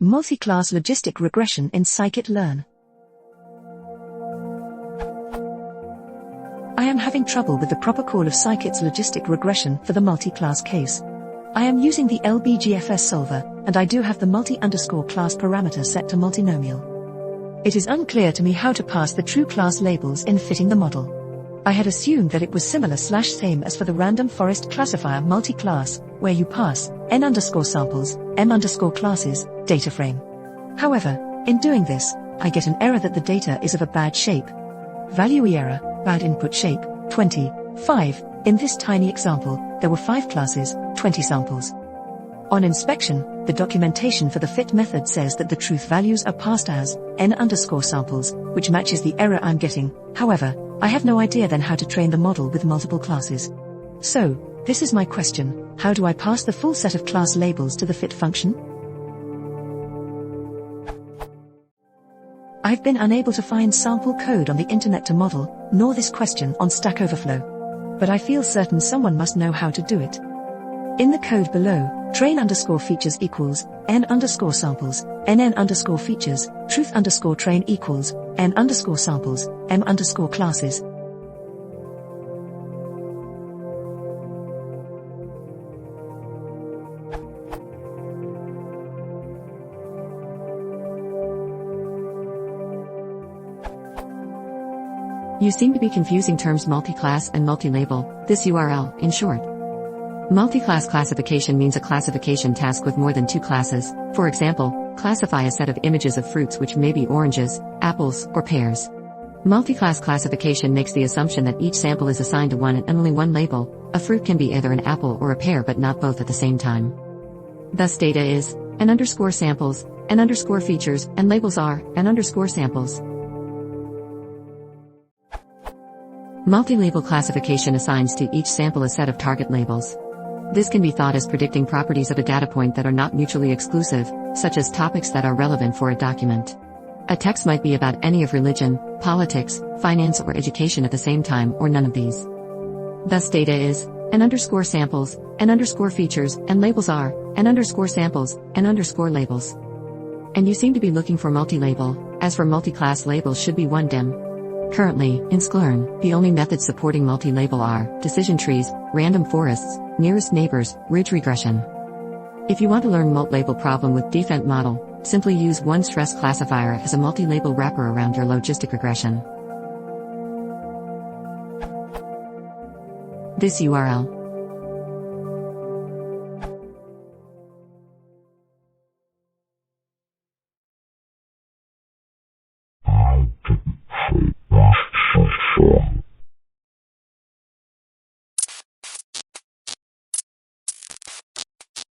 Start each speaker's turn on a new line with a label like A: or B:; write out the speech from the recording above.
A: Multi-class logistic regression in scikit-learn. I am having trouble with the proper call of scikit's logistic regression for the multi-class case. I am using the LBGFS solver, and I do have the multi-class parameter set to multinomial. It is unclear to me how to pass the true class labels in fitting the model. I had assumed that it was same as for the random forest classifier multi-class, where you pass n_samples, m_classes, data frame. However, in doing this, I get an error that the data is of a bad shape. Value error, bad input shape, 25. In this tiny example, there were 5 classes, 20 samples. On inspection, the documentation for the fit method says that the truth values are passed as n_samples, which matches the error I'm getting. However, I have no idea then how to train the model with multiple classes. So, this is my question: how do I pass the full set of class labels to the fit function? I've been unable to find sample code on the internet to model, nor this question on Stack Overflow. But I feel certain someone must know how to do it. In the code below, train_features equals n_samples, nn_features, truth_train equals n_samples, m_classes.
B: You seem to be confusing terms multi-class and multi-label, this URL, in short. Multi-class classification means a classification task with more than 2 classes. For example, classify a set of images of fruits which may be oranges, apples, or pears. Multi-class classification makes the assumption that each sample is assigned to one and only one label. A fruit can be either an apple or a pear but not both at the same time. Thus data is n_samples, n_features, and labels are n_samples. Multi-label classification assigns to each sample a set of target labels. This can be thought as predicting properties of a data point that are not mutually exclusive, such as topics that are relevant for a document. A text might be about any of religion, politics, finance or education at the same time or none of these. Thus data is n_samples, n_features, and labels are n_samples, n_labels. And you seem to be looking for multi-label, as for multi-class labels should be 1 dim. Currently, in scikit-learn, the only methods supporting multi-label are decision trees, random forests, nearest neighbors, ridge regression. If you want to learn multi-label problem with different model, simply use one stress classifier as a multi-label wrapper around your logistic regression. This URL